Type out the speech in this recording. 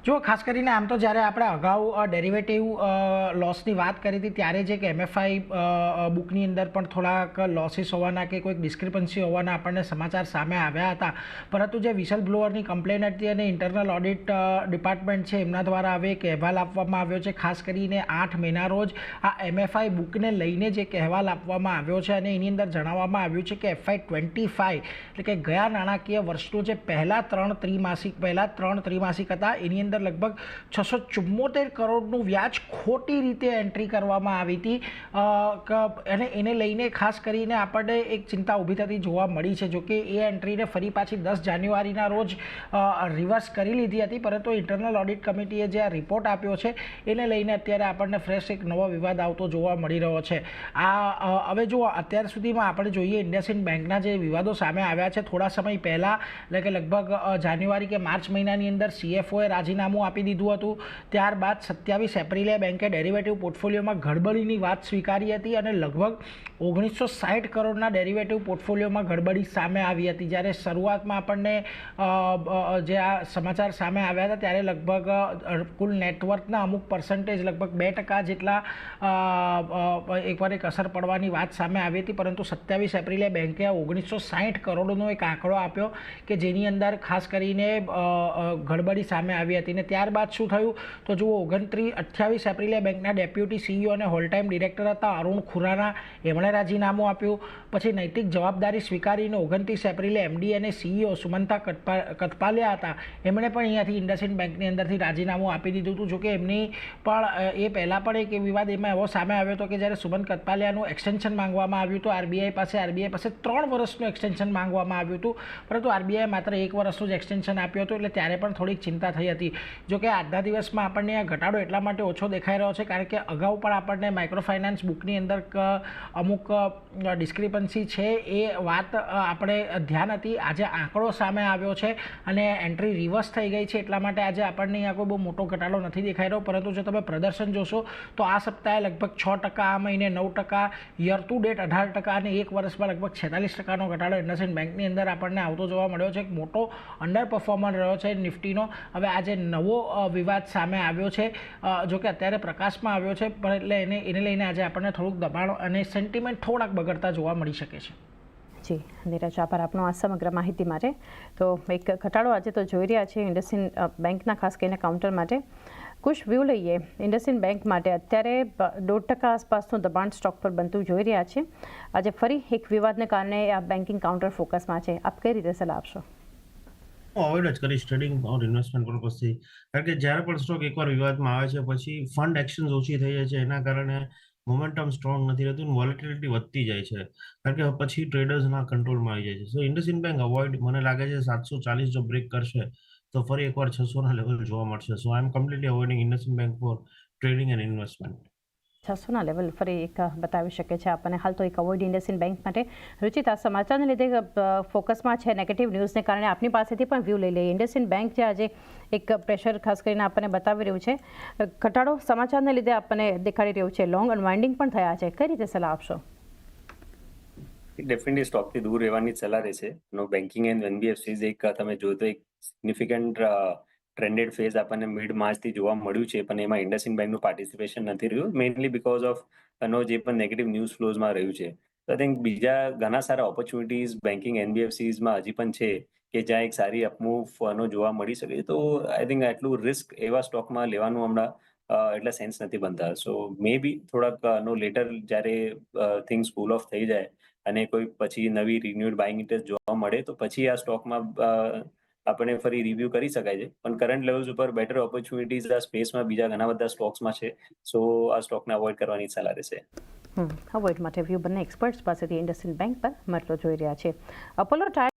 જો ખાસ કરીને આમ તો જ્યારે આપણે અગાઉ ડેરિવેટિવ લોસની વાત કરી હતી ત્યારે જે કે એમએફઆઈ બુકની અંદર પણ થોડાક લોસીસ હોવાના કે કોઈક ડિસ્ક્રિપન્સી હોવાના આપણને સમાચાર સામે આવ્યા હતા, પરંતુ જે વિસલ બ્લોઅરની કમ્પ્લેન હતી અને ઇન્ટરનલ ઓડિટ ડિપાર્ટમેન્ટ છે એમના દ્વારા હવે એક અહેવાલ આપવામાં આવ્યો છે. ખાસ કરીને 8 મેના રોજ આ એમએફઆઈ બુકને લઈને જે અહેવાલ આપવામાં આવ્યો છે અને એની અંદર જણાવવામાં આવ્યું છે કે FY25 એટલે કે ગયા નાણાકીય વર્ષનું જે પહેલા ત્રણ ત્રિમાસિક હતા એની અંદર લગભગ 674 કરોડનું વ્યાજ ખોટી રીતે એન્ટ્રી કરવામાં આવી હતી અને એને લઈને ખાસ કરીને આપણને એક ચિંતા ઊભી થતી જોવા મળી છે. જોકે એ એન્ટ્રીને ફરી પાછી 10 જાન્યુઆરીના રોજ રિવર્સ કરી લીધી હતી, પરંતુ ઇન્ટરનલ ઓડિટ કમિટીએ જે આ રિપોર્ટ આપ્યો છે એને લઈને અત્યારે આપણને ફ્રેશ એક નવો વિવાદ આવતો જોવા મળી રહ્યો છે. હવે જો અત્યાર સુધીમાં આપણે જોઈએ ઇન્ડસઇન્ડ બેંકના જે વિવાદો સામે આવ્યા છે, થોડા સમય પહેલાં એટલે કે લગભગ જાન્યુઆરી કે માર્ચ મહિનાની અંદર CFOએ રાજીનામું આપી દીધું હતું. ત્યારબાદ 27 એપ્રિલે બેંકે ડેરિવેટિવ પોર્ટફોલિયોમાં ગડબડીની વાત સ્વીકારી હતી અને લગભગ 1960 કરોડના ડેરિવેટિવ પોર્ટફોલિયોમાં ગડબડી સામે આવી હતી. જ્યારે શરૂઆતમાં આપણને જે આ સમાચાર સામે આવ્યા હતા ત્યારે લગભગ કુલ નેટવર્કના અમુક પર્સન્ટેજ લગભગ 2% જેટલા એકવાર એક અસર પડવાની વાત સામે આવી હતી, પરંતુ 27 એપ્રિલે બેંકે 1960 કરોડનો એક આંકડો આપ્યો કે જેની અંદર ખાસ કરીને ગડબડી સામે આવી હતી. અને ત્યારબાદ શું થયું તો જુઓ 28 એપ્રિલે બેંકના ડેપ્યુટી CEO અને હોલ ટાઈમ ડિરેક્ટર હતા અરુણ ખુરાના, એમણે રાજીનામું આપ્યું. પછી નૈતિક જવાબદારી સ્વીકારીને 29 એપ્રિલે MD અને CEO સુમંતા કથપાલિયા હતા, એમણે પણ અહીંયાથી ઇન્ડસઇન્ડ બેંકની અંદરથી રાજીનામું આપી દીધું હતું. જોકે એમની પણ એ પહેલાં પણ એક વિવાદ એમાં એવો સામે આવ્યો હતો કે જ્યારે સુમંત કથપાલિયાનું એક્સટેન્શન માંગવામાં આવ્યું હતું આરબીઆઈ પાસે 3 વર્ષનું એક્સટેન્શન માંગવામાં આવ્યું હતું, પરંતુ આરબીઆઈ માત્ર 1 વર્ષનું જ એક્સટેન્શન આપ્યું હતું, એટલે ત્યારે પણ થોડીક ચિંતા થઈ હતી. જોકે આજના દિવસમાં આપણને આ ઘટાડો એટલા માટે ઓછો દેખાઈ રહ્યો છે કારણ કે અગાઉ પણ આપણને માઇક્રો ફાઇનાન્સ બુકની અંદર અમુક ડિસ્ક્રિપન્સી છે એ વાત આપણે ધ્યાન હતી. આજે આંકડો સામે આવ્યો છે અને એન્ટ્રી રિવર્સ થઈ ગઈ છે, એટલા માટે આજે આપણને અહીંયા કોઈ બહુ મોટો ઘટાડો નથી દેખાઈ રહ્યો. પરંતુ જો તમે પ્રદર્શન જોશો તો આ સપ્તાહે લગભગ 6%, આ મહિને 9%, યર ટુ ડેટ 18% અને એક વર્ષમાં લગભગ 46%નો ઘટાડો ઇન્ડસઇન્ડ બેંકની અંદર આપણને આવતો જોવા મળ્યો છે. એક મોટો અંડર પરફોર્મન્સ રહ્યો છે નિફ્ટીનો. હવે આજે નવો વિવાદ સામે આવ્યો છે, જો કે અત્યારે પ્રકાશમાં આવ્યો છે, પણ એટલે એને લઈને આજે આપણને થોડુંક દબાણ અને સેન્ટિમેન્ટ થોડાક બગડતા જોવા મળી શકે છે. જી નીરજ, આભાર આપનો આ સમગ્ર માહિતી માટે. તો એક ઘટાડો આજે તો જોઈ રહ્યા છે ઇન્ડસઇન્ડ બેંકના, ખાસ કરીને કાઉન્ટર માટે. કુશ વ્યૂ લઈએ ઇન્ડસઇન્ડ બેંક માટે. અત્યારે 1.5% આસપાસનું દબાણ સ્ટોક પર બનતું જોઈ રહ્યા છે. આજે ફરી એક વિવાદને કારણે આ બેન્કિંગ કાઉન્ટર ફોકસમાં છે. આપ કઈ રીતે સલાહ આપશો? અવોઇડ જ કરીશ ટ્રેડિંગ ઓર ઇન્વેસ્ટમેન્ટ પર્પઝથી, કારણ કે જ્યારે પણ સ્ટોક એકવાર વિવાદમાં આવે છે પછી ફંડ એક્શન્સ ઓછી થઈ જાય છે, એના કારણે મોમેન્ટમ સ્ટ્રોંગ નથી રહેતું અને વોલેટિલિટી વધતી જાય છે, કારણ કે પછી ટ્રેડર્સના કંટ્રોલમાં આવી જાય છે. સો ઇન્ડસઇન્ડ બેંક અવોઇડ, મને લાગે છે 740 જો બ્રેક કરશે તો ફરી એકવાર 600ના લેવલ જોવા મળશે. So I am completely avoiding IndusInd bank for trading and investment. 600ના લેવલ ફરી એક બતાવી શકે છે આપણને. હાલ તો એક અવોઇડ ઇન્ડસઇન્ડ બેંક માટે. રુચિત, આ સમાચારને લીધે ફોકસમાં છે નેગેટિવ ન્યૂઝને કારણે આપની પાસેથી પણ વ્યૂ લઈ લઈએ. ઇન્ડસઇન્ડ બેંક જે આજે એક પ્રેશર ખાસ કરીને આપણને બતાવી રહ્યું છે, ઘટાડો સમાચારને લીધે આપણને દેખાડી રહ્યું છે, લોંગ અનવાઇન્ડિંગ પણ થયા છે. કઈ રીતે સલાહ આપશો? ડેફિનેટલી સ્ટોકથી દૂર રહેવાની સલાહ રહેશે. નો બેન્કિંગ એન્ડ NBFCs એક તમે જો તો એક સિગ્નિફિકન્ટ ટ્રેન્ડેડ ફેઝ આપણને મિડ માર્ચથી જોવા મળ્યું છે, પણ એમાં ઇન્ડસઇન્ડ બેંકનું પાર્ટિસિપેશન નથી રહ્યું, મેઇનલી બીકોઝ ઓફ જે પણ નેગેટિવ ન્યૂઝ ફ્લોઝમાં રહ્યું છે. તો આઈ થિંક બીજા ઘણા સારા ઓપોર્ચ્યુનિટીઝ બેન્કિંગ NBFCsમાં હજી પણ છે કે જ્યાં એક સારી અપમૂવ જોવા મળી શકે છે. તો આઈ થિંક આટલું રિસ્ક એવા સ્ટોકમાં લેવાનું હમણાં એટલા સેન્સ નથી બનતા. સો મે બી થોડાક લેટર જ્યારે થિંગ્સ કુલ ઓફ થઈ જાય અને કોઈ પછી નવી રિન્યુઅડ બાઇંગ ઇન્ટરેસ્ટ જોવા મળે તો પછી આ સ્ટોકમાં આપણે ફરી રિવ્યૂ કરી શકાય છે. પણ કરંટ લેવલ્સ ઉપર બેટર ઓપોર્ચ્યુનિટીઝ આ સ્પેસમાં બીજા ઘણા બધા સ્ટોક્સમાં છે. સો આ સ્ટોકને અવોઇડ કરવાની સલાહ રહેશે. અવોઇડ માટે વ્યૂ બંને એક્સપર્ટ્સ પાસેથી ઇન્ડસઇન્ડ બેંક પર મતલો જોઈ રહ્યા છે. Apollo tyre